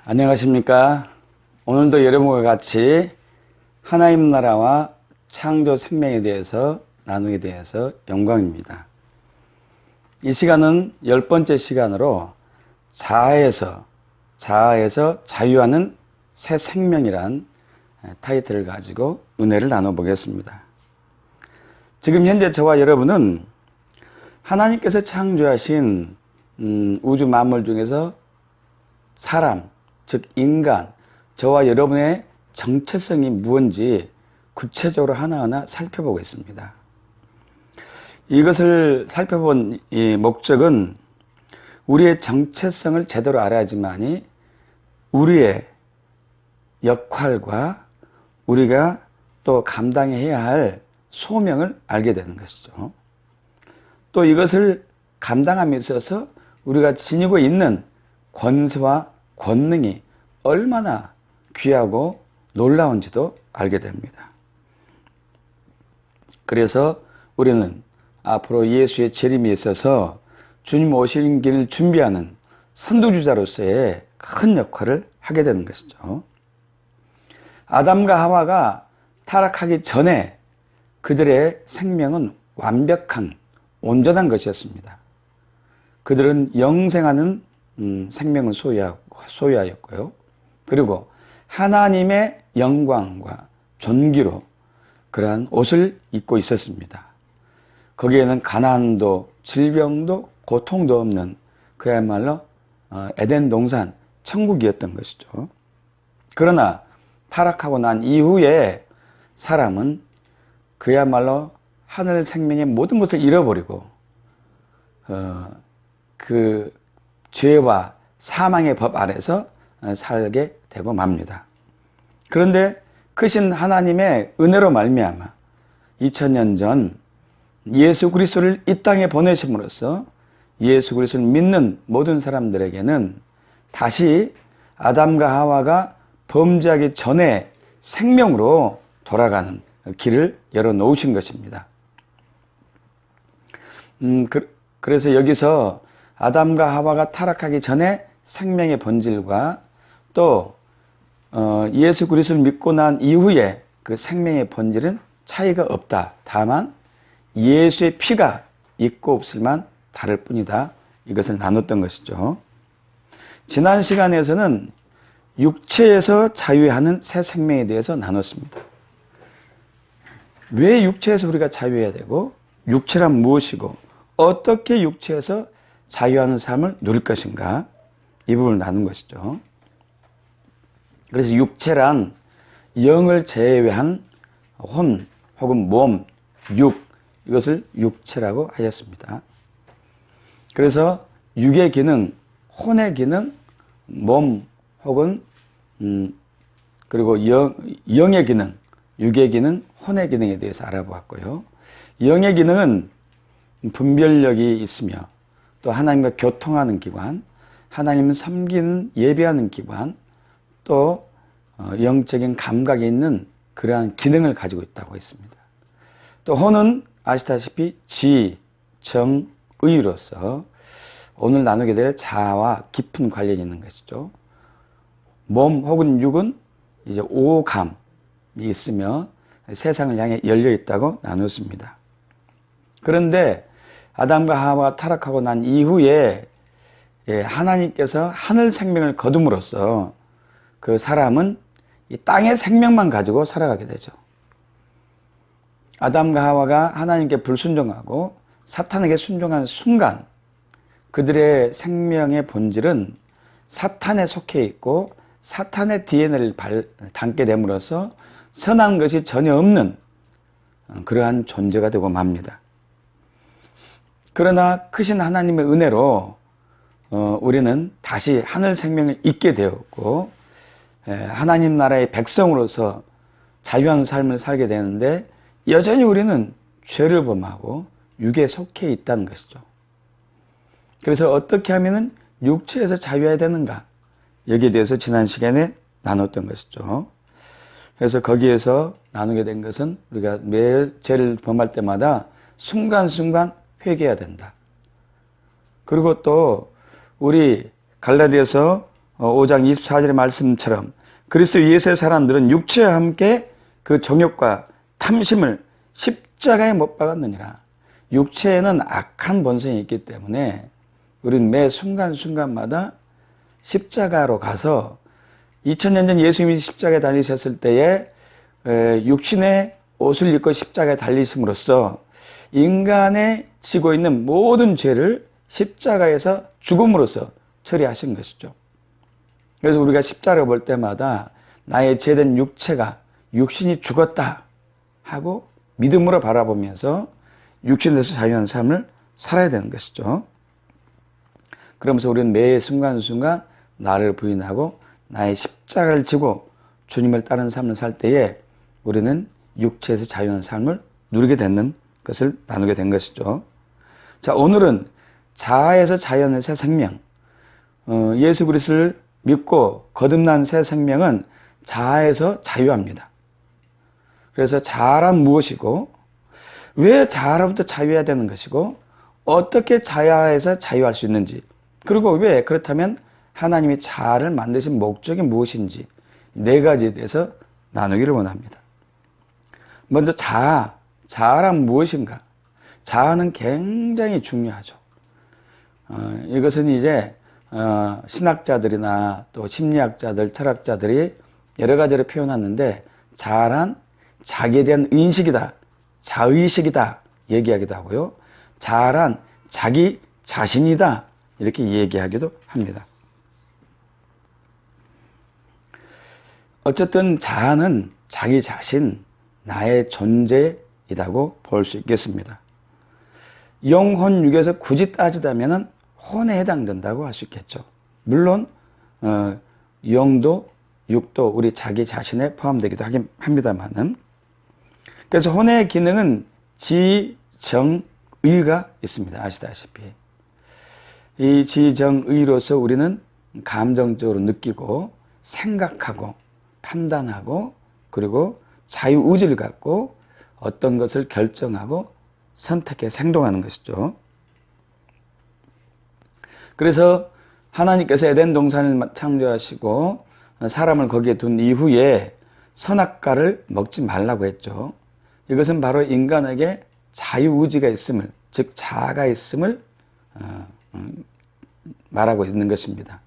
안녕하십니까. 오늘도 여러분과 같이 하나님 나라와 창조 생명에 대해서 나누게 되어서 영광입니다. 이 시간은 10번째 시간으로 자아에서 자유하는 새 생명이란 타이틀을 가지고 은혜를 나눠보겠습니다. 지금 현재 저와 여러분은 하나님께서 창조하신 우주 만물 중에서 사람, 즉 인간, 저와 여러분의 정체성이 무엇인지 구체적으로 하나하나 살펴보고 있습니다. 이것을 살펴본 이 목적은 우리의 정체성을 제대로 알아야지만이 우리의 역할과 우리가 또 감당해야 할 소명을 알게 되는 것이죠. 또 이것을 감당함에 있어서 우리가 지니고 있는 권세와 권능이 얼마나 귀하고 놀라운지도 알게 됩니다. 그래서 우리는 앞으로 예수의 재림에 있어서 주님 오실 길을 준비하는 선두주자로서의 큰 역할을 하게 되는 것이죠. 아담과 하와가 타락하기 전에 그들의 생명은 완벽한 온전한 것이었습니다. 그들은 영생하는 생명을 소유하였고요. 그리고 하나님의 영광과 존귀로 그러한 옷을 입고 있었습니다. 거기에는 가난도 질병도 고통도 없는 그야말로 에덴 동산 천국이었던 것이죠. 그러나 타락하고 난 이후에 사람은 그야말로 하늘 생명의 모든 것을 잃어버리고 그 죄와 사망의 법 아래서 살게 되고 맙니다. 그런데 크신 하나님의 은혜로 말미암아 2000년 전 예수 그리스도를 이 땅에 보내심으로써 예수 그리스도를 믿는 모든 사람들에게는 다시 아담과 하와가 범죄하기 전에 생명으로 돌아가는 길을 열어놓으신 것입니다. 그래서 여기서 아담과 하와가 타락하기 전에 생명의 본질과 또 예수 그리스도를 믿고 난 이후에 그 생명의 본질은 차이가 없다. 다만 예수의 피가 있고 없을만 다를 뿐이다. 이것을 나눴던 것이죠. 지난 시간에서는 육체에서 자유하는 새 생명에 대해서 나눴습니다. 왜 육체에서 우리가 자유해야 되고 육체란 무엇이고 어떻게 육체에서 자유하는 삶을 누릴 것인가, 이 부분을 나눈 것이죠. 그래서 육체란 영을 제외한 혼 혹은 몸, 육, 이것을 육체라고 하였습니다. 그래서 육의 기능, 혼의 기능, 몸 혹은 그리고 영의 기능, 육의 기능, 혼의 기능에 대해서 알아보았고요. 영의 기능은 분별력이 있으며 또 하나님과 교통하는 기관, 하나님을 섬기는 예배하는 기관, 또 영적인 감각이 있는 그러한 기능을 가지고 있다고 했습니다. 또 혼은 아시다시피 지, 정, 의로서 오늘 나누게 될 자아와 깊은 관련이 있는 것이죠. 몸 혹은 육은 이제 오감이 있으며 세상을 향해 열려 있다고 나눴습니다. 그런데 아담과 하와가 타락하고 난 이후에 하나님께서 하늘 생명을 거둠으로써 그 사람은 이 땅의 생명만 가지고 살아가게 되죠. 아담과 하와가 하나님께 불순종하고 사탄에게 순종한 순간 그들의 생명의 본질은 사탄에 속해 있고 사탄의 DNA를 담게 됨으로써 선한 것이 전혀 없는 그러한 존재가 되고 맙니다. 그러나 크신 하나님의 은혜로 우리는 다시 하늘 생명을 잊게 되었고 하나님 나라의 백성으로서 자유한 삶을 살게 되는데 여전히 우리는 죄를 범하고 육에 속해 있다는 것이죠. 그래서 어떻게 하면 육체에서 자유해야 되는가, 여기에 대해서 지난 시간에 나눴던 것이죠. 그래서 거기에서 나누게 된 것은 우리가 매일 죄를 범할 때마다 순간순간 회개해야 된다. 그리고 또 우리 갈라디아서 5장 24절의 말씀처럼 그리스도 예수의 사람들은 육체와 함께 그 정욕과 탐심을 십자가에 못 박았느니라. 육체에는 악한 본성이 있기 때문에 우리는 매 순간순간마다 십자가로 가서 2000년 전 예수님이 십자가에 달리셨을 때에 육신의 옷을 입고 십자가에 달리심으로써 인간의 지고 있는 모든 죄를 십자가에서 죽음으로써 처리하신 것이죠. 그래서 우리가 십자가를 볼 때마다 나의 죄된 육신이 죽었다 하고 믿음으로 바라보면서 육신에서 자유한 삶을 살아야 되는 것이죠. 그러면서 우리는 매 순간순간 나를 부인하고 나의 십자가를 지고 주님을 따르는 삶을 살 때에 우리는 육체에서 자유한 삶을 누리게 되는 것을 나누게 된 것이죠. 자, 오늘은 자아에서 자유한 새 생명, 예수 그리스도를 믿고 거듭난 새 생명은 자아에서 자유합니다. 그래서 자아란 무엇이고 왜 자아로부터 자유해야 되는 것이고 어떻게 자아에서 자유할 수 있는지, 그리고 왜 그렇다면 하나님이 자아를 만드신 목적이 무엇인지 네 가지에 대해서 나누기를 원합니다. 먼저 자아란 무엇인가? 자아는 굉장히 중요하죠. 이것은 이제 신학자들이나 또 심리학자들, 철학자들이 여러 가지로 표현하는데 자아란 자기에 대한 인식이다, 자의식이다 얘기하기도 하고요. 자아란 자기 자신이다 이렇게 얘기하기도 합니다. 어쨌든 자아는 자기 자신, 나의 존재이라고 볼 수 있겠습니다. 영혼육에서 굳이 따지자면 혼에 해당된다고 할 수 있겠죠. 물론 영도, 육도 우리 자기 자신에 포함되기도 하긴 합니다만은, 그래서 혼의 기능은 지정의가 있습니다. 아시다시피 이 지정의로서 우리는 감정적으로 느끼고 생각하고 판단하고 그리고 자유의지를 갖고 어떤 것을 결정하고 선택해서 행동하는 것이죠. 그래서 하나님께서 에덴 동산을 창조하시고 사람을 거기에 둔 이후에 선악과를 먹지 말라고 했죠. 이것은 바로 인간에게 자유의지가 있음을, 즉 자아가 있음을 말하고 있는 것입니다.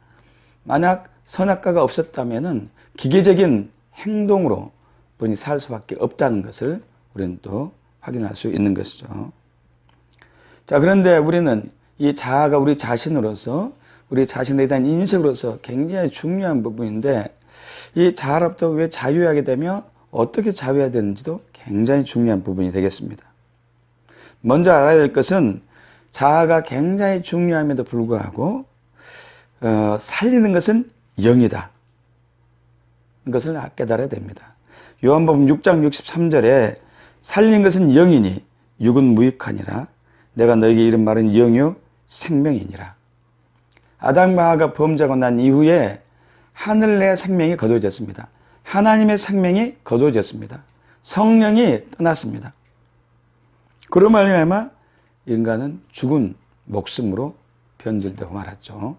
만약 선악과가 없었다면 기계적인 행동으로 본인이 살 수밖에 없다는 것을 우리는 또 확인할 수 있는 것이죠. 자, 그런데 우리는 이 자아가 우리 자신으로서, 우리 자신에 대한 인식으로서 굉장히 중요한 부분인데, 이 자아로부터 왜 자유하게 되며 어떻게 자유해야 되는지도 굉장히 중요한 부분이 되겠습니다. 먼저 알아야 될 것은 자아가 굉장히 중요함에도 불구하고 살리는 것은 영이다. 이것을 깨달아야 됩니다. 요한복음 6장 63절에 살리는 것은 영이니 육은 무익하니라. 내가 너에게 이른 말은 영이요 생명이니라. 아담과 하와가 범죄하고 난 이후에 하늘 내 생명이 거두어졌습니다. 하나님의 생명이 거두어졌습니다. 성령이 떠났습니다. 그로 말미암아 인간은 죽은 목숨으로 변질되고 말았죠.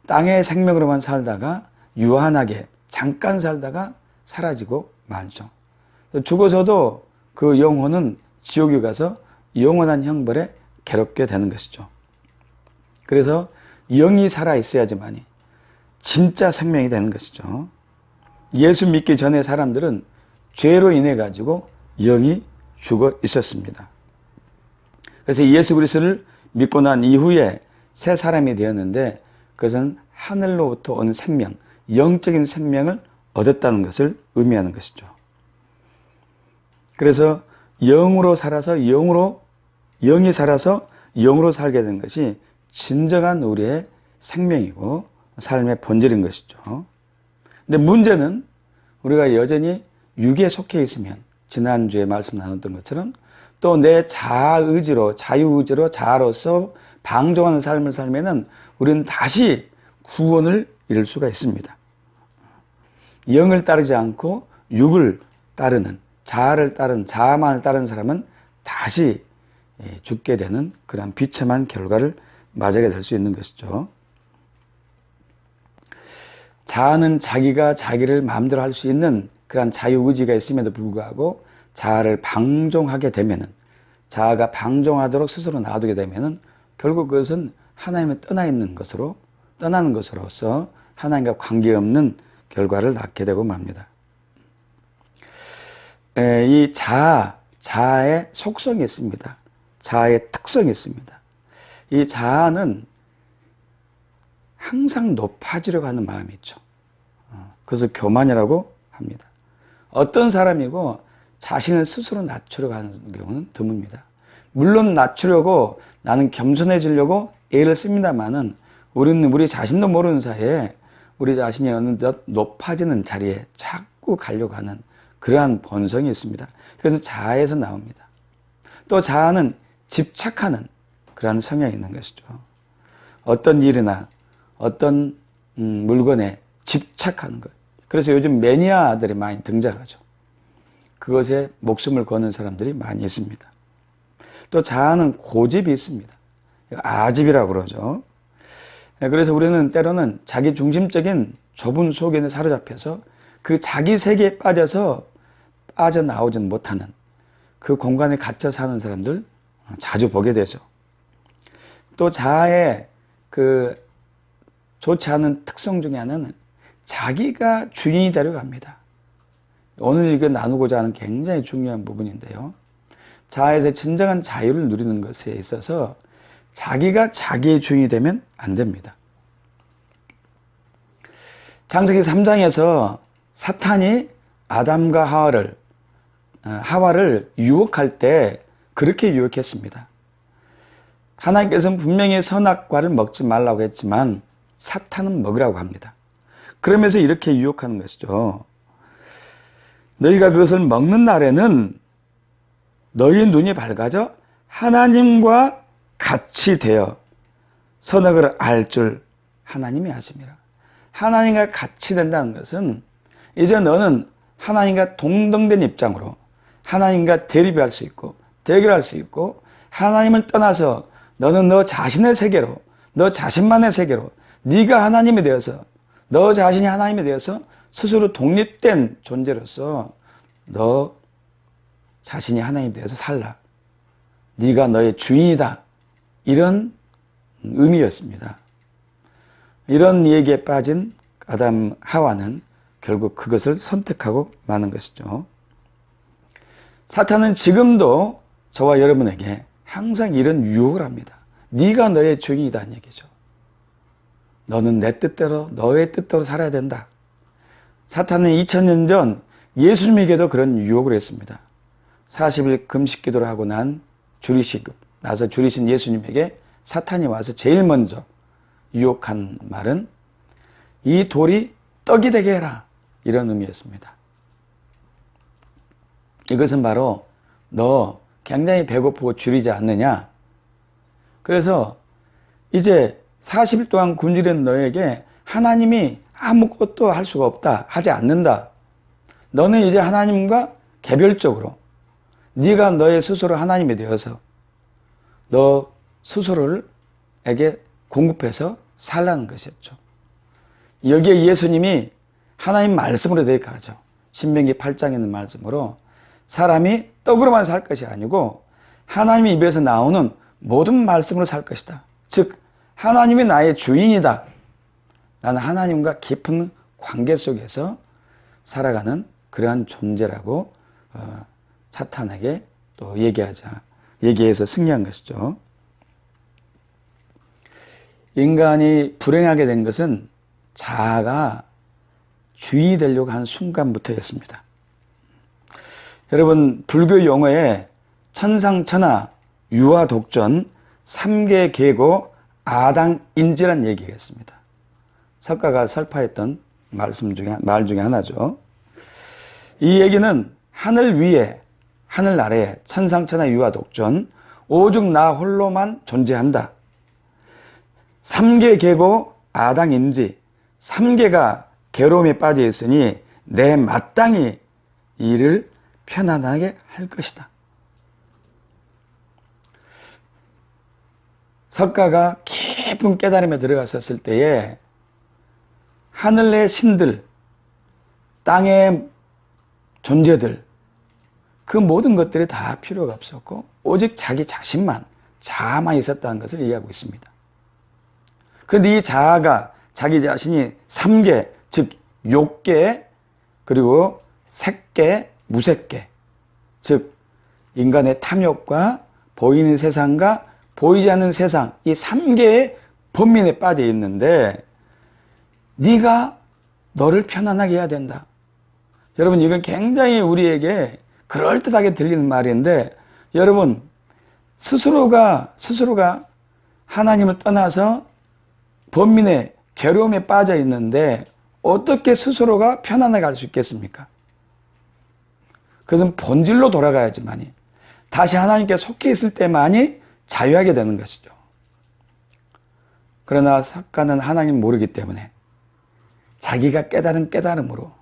땅의 생명으로만 살다가 유한하게 잠깐 살다가 사라지고 말죠. 죽어서도 그 영혼은 지옥에 가서 영원한 형벌에 괴롭게 되는 것이죠. 그래서 영이 살아있어야지만이 진짜 생명이 되는 것이죠. 예수 믿기 전에 사람들은 죄로 인해 가지고 영이 죽어 있었습니다. 그래서 예수 그리스도를 믿고 난 이후에 새 사람이 되었는데 그것은 하늘로부터 온 생명, 영적인 생명을 얻었다는 것을 의미하는 것이죠. 그래서 영으로 살아서 영이 살아서 영으로 살게 된 것이 진정한 우리의 생명이고 삶의 본질인 것이죠. 근데 문제는 우리가 여전히 육에 속해 있으면 지난주에 말씀 나눴던 것처럼 또 내 자아의지로, 자유의지로 자아로서 방종하는 삶을 살면은 우리는 다시 구원을 잃을 수가 있습니다. 영을 따르지 않고 육을 따르는, 자아를 따른, 자아만을 따르는 사람은 다시 죽게 되는 그런 비참한 결과를 맞이하게 될 수 있는 것이죠. 자아는 자기가 자기를 마음대로 할 수 있는 그러한 자유의지가 있음에도 불구하고 자아를 방종하게 되면은, 자아가 방종하도록 스스로 놔두게 되면은 결국 그것은 하나님을 떠나는 것으로서 하나님과 관계없는 결과를 낳게 되고 맙니다. 이 자아의 속성이 있습니다. 자아의 특성이 있습니다. 이 자아는 항상 높아지려고 하는 마음이 있죠. 그래서 교만이라고 합니다. 어떤 사람이고 자신을 스스로 낮추려고 하는 경우는 드뭅니다. 물론 낮추려고, 나는 겸손해지려고 애를 씁니다만은 우리 자신도 모르는 사이에 우리 자신이 어느덧 높아지는 자리에 자꾸 가려고 하는 그러한 본성이 있습니다. 그래서 자아에서 나옵니다. 또 자아는 집착하는 그러한 성향이 있는 것이죠. 어떤 일이나 어떤 물건에 집착하는 것. 그래서 요즘 매니아들이 많이 등장하죠. 그것에 목숨을 거는 사람들이 많이 있습니다. 또 자아는 고집이 있습니다. 아집이라고 그러죠. 그래서 우리는 때로는 자기 중심적인 좁은 속에 사로잡혀서 그 자기 세계에 빠져나오지 못하는 그 공간에 갇혀 사는 사람들 자주 보게 되죠. 또 자아의 그 좋지 않은 특성 중에 하나는 자기가 주인이 되려고 합니다. 오늘 이거 나누고자 하는 굉장히 중요한 부분인데요. 자아에서 진정한 자유를 누리는 것에 있어서 자기가 자기의 주인이 되면 안 됩니다. 창세기 3장에서 사탄이 아담과 하와를 유혹할 때 그렇게 유혹했습니다. 하나님께서는 분명히 선악과를 먹지 말라고 했지만 사탄은 먹으라고 합니다. 그러면서 이렇게 유혹하는 것이죠. 너희가 그것을 먹는 날에는 너희 눈이 밝아져 하나님과 같이 되어 선악을 알 줄 하나님이 아심이라. 하나님과 같이 된다는 것은 이제 너는 하나님과 동등된 입장으로 하나님과 대립할 수 있고 대결할 수 있고, 하나님을 떠나서 너는 너 자신의 세계로, 너 자신만의 세계로, 네가 하나님이 되어서, 너 자신이 하나님이 되어서 스스로 독립된 존재로서 너 자신이 하나님이 되어서 살라. 네가 너의 주인이다. 이런 의미였습니다. 이런 얘기에 빠진 아담 하와는 결국 그것을 선택하고 마는 것이죠. 사탄은 지금도 저와 여러분에게 항상 이런 유혹을 합니다. 네가 너의 주인이다는 얘기죠. 너는 내 뜻대로, 너의 뜻대로 살아야 된다. 사탄은 2000년 전 예수님에게도 그런 유혹을 했습니다. 40일 금식 기도를 하고 나서 줄이신 예수님에게 사탄이 와서 제일 먼저 유혹한 말은 이 돌이 떡이 되게 해라. 이런 의미였습니다. 이것은 바로 너 굉장히 배고프고 줄이지 않느냐. 그래서 이제 40일 동안 굶주린 너에게 하나님이 아무것도 할 수가 없다. 하지 않는다. 너는 이제 하나님과 개별적으로 네가 너의 스스로 하나님이 되어서 너 스스로에게 공급해서 살라는 것이었죠. 여기에 예수님이 하나님 말씀으로 대입하죠. 신명기 8장에 있는 말씀으로 사람이 떡으로만 살 것이 아니고 하나님의 입에서 나오는 모든 말씀으로 살 것이다. 즉 하나님이 나의 주인이다. 나는 하나님과 깊은 관계 속에서 살아가는 그러한 존재라고 사탄에게 또 얘기해서 승리한 것이죠. 인간이 불행하게 된 것은 자아가 주인이 되려고 하는 순간부터였습니다. 여러분, 불교 용어에 천상천하, 유아독전, 삼계 계고, 아당인지란 얘기가 있습니다. 석가가 설파했던 말 중에 하나죠. 이 얘기는 하늘 위에, 하늘 아래에 천상천하 유아독전, 오직 나 홀로만 존재한다. 삼계 계고, 아당인지, 삼계가 괴로움에 빠져 있으니 내 마땅히 일을 편안하게 할 것이다. 석가가 깊은 깨달음에 들어갔었을 때에 하늘의 신들, 땅의 존재들, 그 모든 것들이 다 필요가 없었고 오직 자기 자신만, 자아만 있었다는 것을 이해하고 있습니다. 그런데 이 자아가 자기 자신이 삼계, 즉 욕계, 그리고 색계, 무색계, 즉 인간의 탐욕과 보이는 세상과 보이지 않는 세상, 이 3개의 범민에 빠져 있는데 네가 너를 편안하게 해야 된다. 여러분, 이건 굉장히 우리에게 그럴듯하게 들리는 말인데, 여러분 스스로가 하나님을 떠나서 범민의 괴로움에 빠져 있는데 어떻게 스스로가 편안하게 할 수 있겠습니까? 그것은 본질로 돌아가야지만이, 다시 하나님께 속해 있을 때만이 자유하게 되는 것이죠. 그러나 석가는 하나님을 모르기 때문에 자기가 깨달은 깨달음으로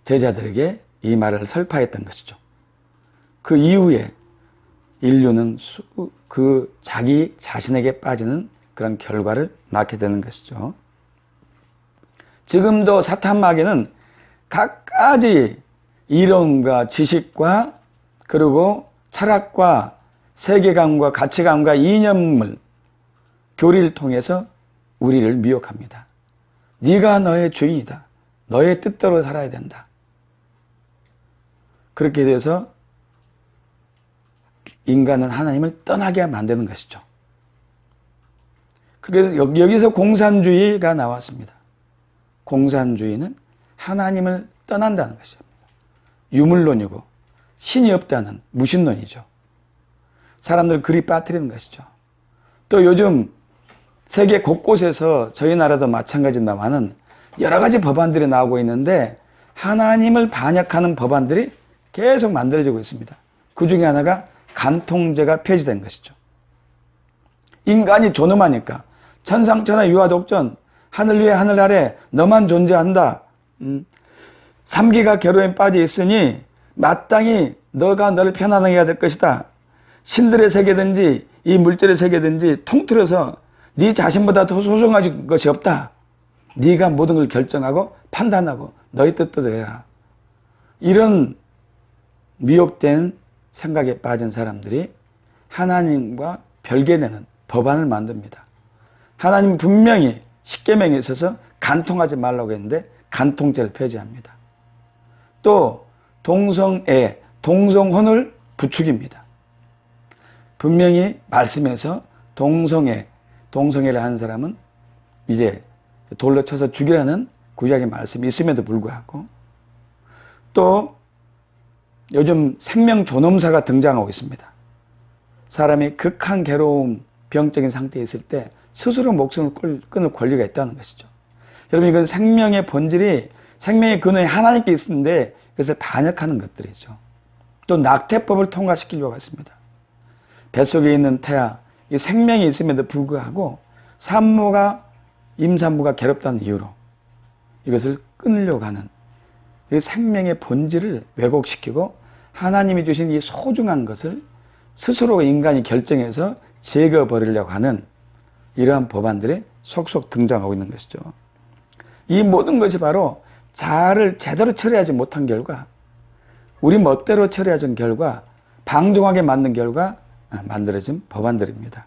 제자들에게 이 말을 설파했던 것이죠. 그 이후에 인류는 그 자기 자신에게 빠지는 그런 결과를 낳게 되는 것이죠. 지금도 사탄 마귀는 갖가지 이론과 지식과 그리고 철학과 세계관과 가치관과 이념을 교리를 통해서 우리를 미혹합니다. 네가 너의 주인이다. 너의 뜻대로 살아야 된다. 그렇게 돼서 인간은 하나님을 떠나게 만드는 것이죠. 그래서 여기서 공산주의가 나왔습니다. 공산주의는 하나님을 떠난다는 것입니다. 유물론이고 신이 없다는 무신론이죠. 사람들을 그리 빠뜨리는 것이죠. 또 요즘 세계 곳곳에서 저희 나라도 마찬가지입니다만은 여러 가지 법안들이 나오고 있는데 하나님을 반역하는 법안들이 계속 만들어지고 있습니다. 그 중에 하나가 간통죄가 폐지된 것이죠. 인간이 존엄하니까 천상천하 유아독전, 하늘 위에 하늘 아래 너만 존재한다. 삼기가 괴로움에 빠져 있으니 마땅히 너가 너를 편안하게 해야 될 것이다. 신들의 세계든지 이 물질의 세계든지 통틀어서 네 자신보다 더 소중한 것이 없다. 네가 모든 걸 결정하고 판단하고 너의 뜻대로 해라. 이런 미혹된 생각에 빠진 사람들이 하나님과 별개되는 법안을 만듭니다. 하나님은 분명히 십계명에 있어서 간통하지 말라고 했는데 간통죄를 폐지합니다. 또 동성애, 동성혼을 부추깁니다. 분명히 말씀에서 동성애를 하는 사람은 이제 돌로 쳐서 죽이라는 구약의 말씀이 있음에도 불구하고, 또 요즘 생명존엄사가 등장하고 있습니다. 사람이 극한 괴로움, 병적인 상태에 있을 때 스스로 목숨을 끊을 권리가 있다는 것이죠. 여러분, 이건 생명의 본질이 생명의 근원이 하나님께 있는데 그것을 반역하는 것들이죠. 또 낙태법을 통과시키려고 했습니다. 뱃속에 있는 태아, 이 생명이 있음에도 불구하고 임산부가 괴롭다는 이유로 이것을 끊으려고 하는 이 생명의 본질을 왜곡시키고 하나님이 주신 이 소중한 것을 스스로 인간이 결정해서 제거해버리려고 하는 이러한 법안들이 속속 등장하고 있는 것이죠. 이 모든 것이 바로 자아를 제대로 처리하지 못한 결과, 우리 멋대로 처리하는 결과, 방종하게 만든 결과 만들어진 법안들입니다.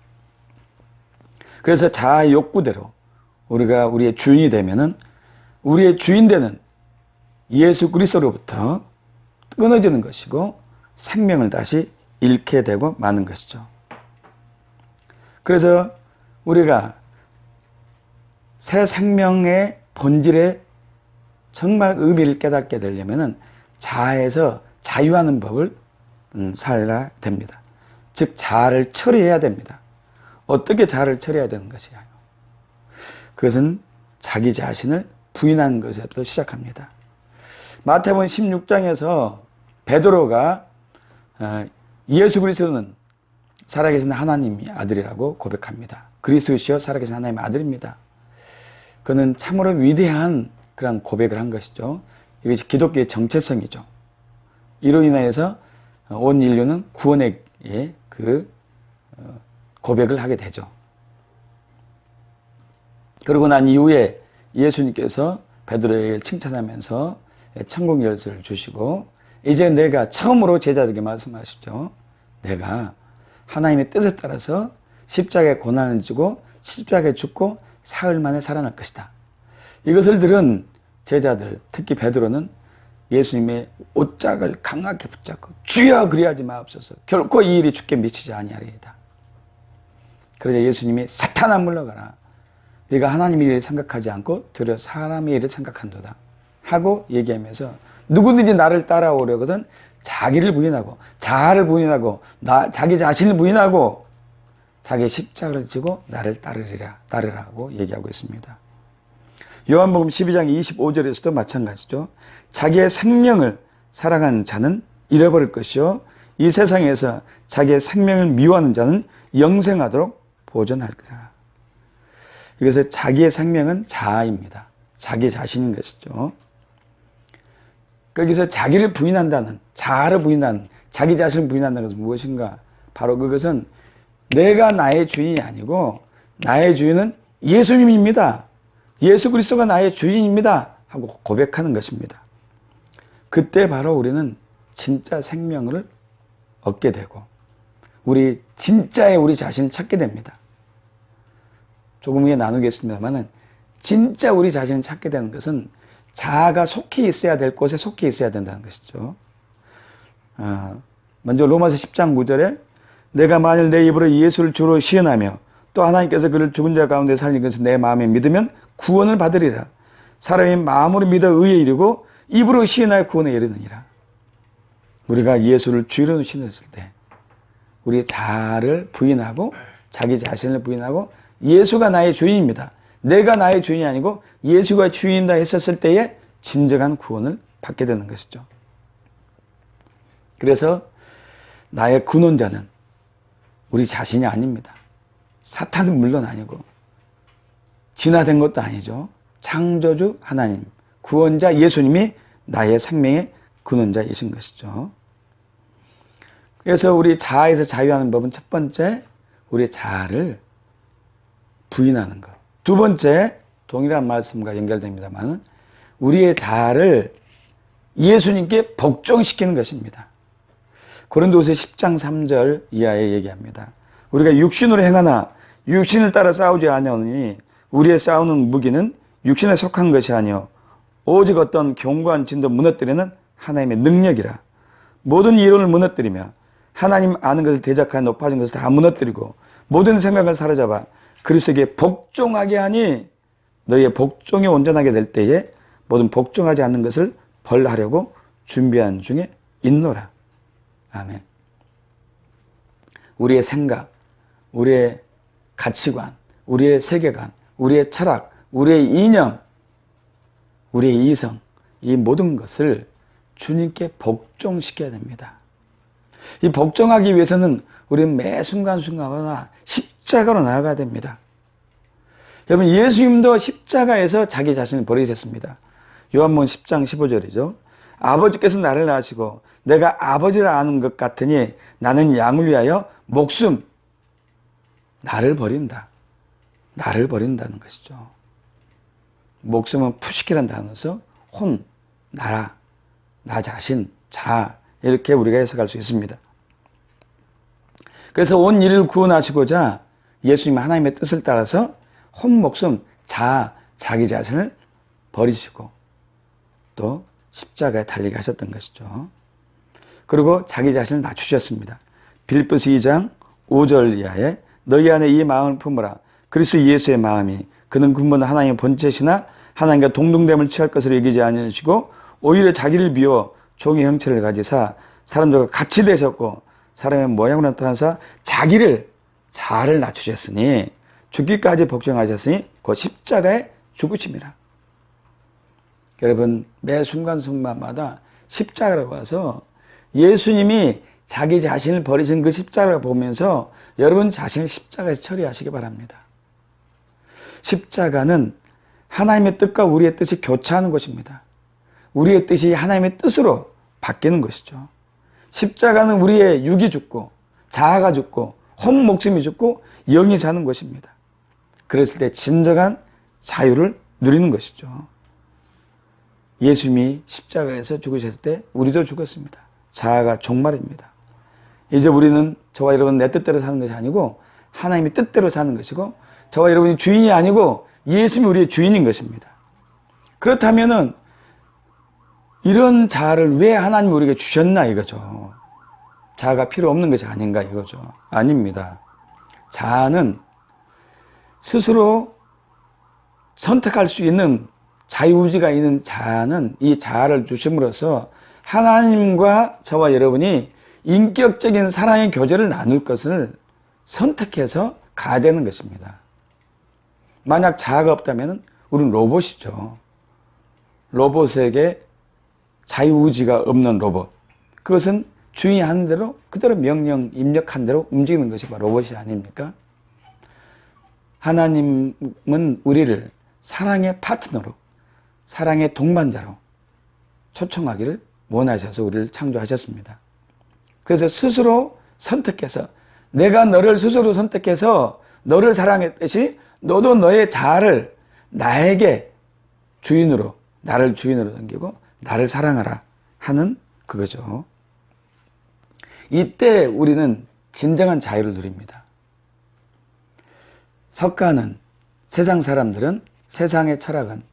그래서 자아의 욕구대로 우리가 우리의 주인이 되면은 우리의 주인 되는 예수 그리스도로부터 끊어지는 것이고 생명을 다시 잃게 되고 마는 것이죠. 그래서 우리가 새 생명의 본질의 정말 의미를 깨닫게 되려면은 자아에서 자유하는 법을 살아야 됩니다. 즉 자아를 처리해야 됩니다. 어떻게 자아를 처리해야 되는 것이냐? 그것은 자기 자신을 부인하는 것에부터 시작합니다. 마태복음 16장에서 베드로가 예수 그리스도는 살아계신 하나님의 아들이라고 고백합니다. 그리스도시여 살아계신 하나님의 아들입니다. 그는 참으로 위대한 그런 고백을 한 것이죠. 이것이 기독교의 정체성이죠. 이로 인해서 온 인류는 구원의 그 고백을 하게 되죠. 그러고 난 이후에 예수님께서 베드로에게 칭찬하면서 천국 열쇠를 주시고 이제 내가 처음으로 제자들에게 말씀하시죠. 내가 하나님의 뜻에 따라서 십자가의 고난을 지고 십자가에 죽고 사흘 만에 살아날 것이다. 이것을 들은 제자들, 특히 베드로는 예수님의 옷짝을 강하게 붙잡고 주여 그리하지 마옵소서. 결코 이 일이 주께 미치지 아니하리이다. 그러자 예수님이 사탄아 물러가라. 네가 하나님의 일을 생각하지 않고 되려 사람의 일을 생각한도다. 하고 얘기하면서 누구든지 나를 따라오려거든 자기를 부인하고 자아를 부인하고 자기 자신을 부인하고 자기 십자가를 지고 나를 따르라고 얘기하고 있습니다. 요한복음 12장 25절에서도 마찬가지죠. 자기의 생명을 사랑하는 자는 잃어버릴 것이요 이 세상에서 자기의 생명을 미워하는 자는 영생하도록 보존할 거다. 그래서 자기의 생명은 자아입니다. 자기 자신인 것이죠. 거기서 자기를 부인한다는, 자아를 부인하는, 자기 자신을 부인한다는 것은 무엇인가? 바로 그것은 내가 나의 주인이 아니고 나의 주인은 예수님입니다. 예수 그리스도가 나의 주인입니다. 하고 고백하는 것입니다. 그때 바로 우리는 진짜 생명을 얻게 되고 우리 진짜의 우리 자신을 찾게 됩니다. 조금 후에 나누겠습니다만 진짜 우리 자신을 찾게 되는 것은 자아가 속히 있어야 될 곳에 속히 있어야 된다는 것이죠. 먼저 로마서 10장 9절에 내가 만일 내 입으로 예수를 주로 시인하며 또 하나님께서 그를 죽은 자 가운데 살린 것을 내 마음에 믿으면 구원을 받으리라. 사람이 마음으로 믿어 의에 이르고 입으로 시인하여 구원에 이르느니라. 우리가 예수를 주로 신었을 때 우리 자아를 부인하고 자기 자신을 부인하고 예수가 나의 주인입니다. 내가 나의 주인이 아니고 예수가 주인이다 했었을 때에 진정한 구원을 받게 되는 것이죠. 그래서 나의 근원자는 우리 자신이 아닙니다. 사탄은 물론 아니고 진화된 것도 아니죠. 창조주 하나님, 구원자 예수님이 나의 생명의 근원자이신 것이죠. 그래서 우리 자아에서 자유하는 법은 첫 번째, 우리 자아를 부인하는 것. 두 번째, 동일한 말씀과 연결됩니다만 우리의 자아를 예수님께 복종시키는 것입니다. 고린도후서 10장 3절 이하에 얘기합니다. 우리가 육신으로 행하나 육신을 따라 싸우지 아니하노니 우리의 싸우는 무기는 육신에 속한 것이 아니요 오직 어떤 견고한 진도 무너뜨리는 하나님의 능력이라. 모든 이론을 무너뜨리며 하나님 아는 것을 대적하여 높아진 것을 다 무너뜨리고 모든 생각을 사로잡아 그리스도에게 복종하게 하니 너희의 복종이 온전하게 될 때에 모든 복종하지 않는 것을 벌하려고 준비한 중에 있노라. 아멘. 우리의 생각, 우리의 가치관, 우리의 세계관, 우리의 철학, 우리의 이념, 우리의 이성, 이 모든 것을 주님께 복종시켜야 됩니다. 이 복종하기 위해서는 우리는 매 순간순간마다 십자가로 나아가야 됩니다. 여러분, 예수님도 십자가에서 자기 자신을 버리셨습니다. 요한복음 10장 15절이죠. 아버지께서 나를 낳으시고 내가 아버지를 아는 것 같으니 나는 양을 위하여 목숨, 나를 버린다. 나를 버린다는 것이죠. 목숨은 푸시키라는 단어에서 혼, 나라, 나 자신, 자 이렇게 우리가 해석할 수 있습니다. 그래서 온 인류를 구원하시고자 예수님 하나님의 뜻을 따라서 혼, 목숨, 자기 자신을 버리시고 또 십자가에 달리게 하셨던 것이죠. 그리고 자기 자신을 낮추셨습니다. 빌립보서 2장 5절 이하에 너희 안에 이 마음을 품으라. 그리스도 예수의 마음이 그는 근본 하나님의 본체시나 하나님과 동등됨을 취할 것으로 여기지 않으시고 오히려 자기를 비워 종의 형체를 가지사 사람들과 같이 되셨고 사람의 모양으로 나타나사 자아를 낮추셨으니 죽기까지 복종하셨으니 그 십자가에 죽으심이라. 여러분, 매 순간순간마다 십자가라고 와서 예수님이 자기 자신을 버리신 그 십자가를 보면서 여러분 자신을 십자가에서 처리하시기 바랍니다. 십자가는 하나님의 뜻과 우리의 뜻이 교차하는 것입니다. 우리의 뜻이 하나님의 뜻으로 바뀌는 것이죠. 십자가는 우리의 육이 죽고 자아가 죽고 혼 목숨이 죽고 영이 자는 것입니다. 그랬을 때 진정한 자유를 누리는 것이죠. 예수님이 십자가에서 죽으셨을 때 우리도 죽었습니다. 자아가 종말입니다. 이제 우리는 저와 여러분 내 뜻대로 사는 것이 아니고 하나님의 뜻대로 사는 것이고 저와 여러분이 주인이 아니고 예수님이 우리의 주인인 것입니다. 그렇다면은 이런 자아를 왜 하나님이 우리에게 주셨나 이거죠. 자아가 필요 없는 것이 아닌가 이거죠. 아닙니다. 자아는 스스로 선택할 수 있는 자유의지가 있는 자아는 이 자아를 주심으로써 하나님과 저와 여러분이 인격적인 사랑의 교제를 나눌 것을 선택해서 가야 되는 것입니다. 만약 자아가 없다면 우리는 로봇이죠. 로봇에게 자유의지가 없는 로봇. 그것은 주인이 하는 대로 그대로 명령 입력한 대로 움직이는 것이 바로 로봇이 아닙니까? 하나님은 우리를 사랑의 파트너로, 사랑의 동반자로 초청하기를 원하셔서 우리를 창조하셨습니다. 그래서 스스로 선택해서 내가 너를 스스로 선택해서 너를 사랑했듯이 너도 너의 자아를 나에게 주인으로, 나를 주인으로 섬기고 나를 사랑하라 하는 그거죠. 이때 우리는 진정한 자유를 누립니다. 석가는 세상 사람들은 세상의 철학은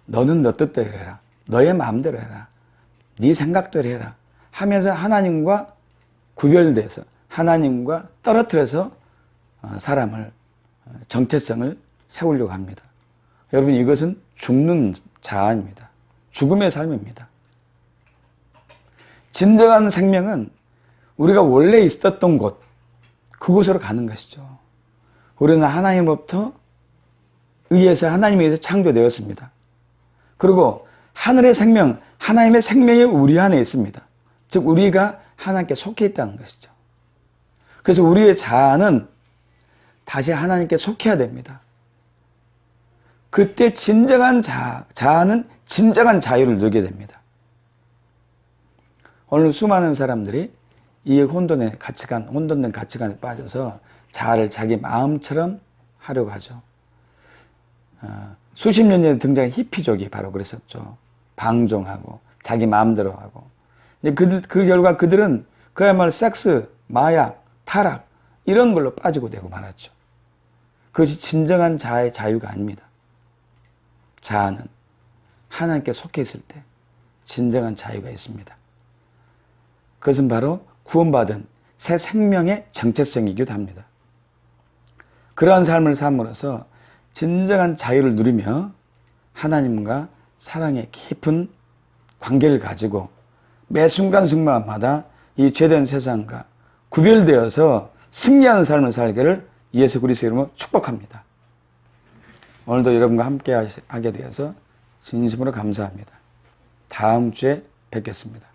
너는 너 뜻대로 해라. 너의 마음대로 해라. 네 생각대로 해라. 하면서 하나님과 구별돼서 하나님과 떨어뜨려서 사람을 정체성을 세우려고 합니다. 여러분 이것은 죽는 자아입니다. 죽음의 삶입니다. 진정한 생명은 우리가 원래 있었던 곳 그곳으로 가는 것이죠. 우리는 하나님으로부터 의해서 하나님에 의해서 창조되었습니다. 그리고 하늘의 생명, 하나님의 생명이 우리 안에 있습니다. 즉 우리가 하나님께 속해 있다는 것이죠. 그래서 우리의 자아는 다시 하나님께 속해야 됩니다. 그때 진정한 자아는 진정한 자유를 누리게 됩니다. 오늘 수많은 사람들이 이 혼돈된 가치관에 빠져서 자아를 자기 마음처럼 하려고 하죠. 수십 년 전에 등장한 히피족이 바로 그랬었죠. 방종하고 자기 마음대로 하고. 그 결과 그들은 그야말로 섹스, 마약, 타락 이런 걸로 빠지고 되고 말았죠. 그것이 진정한 자아의 자유가 아닙니다. 자아는 하나님께 속해 있을 때 진정한 자유가 있습니다. 그것은 바로 구원받은 새 생명의 정체성이기도 합니다. 그러한 삶을 삶으로써 진정한 자유를 누리며 하나님과 사랑의 깊은 관계를 가지고 매 순간순간마다 이 죄된 세상과 구별되어서 승리하는 삶을 살기를 예수 그리스도의 이름으로 축복합니다. 오늘도 여러분과 함께 하게 되어서 진심으로 감사합니다. 다음 주에 뵙겠습니다.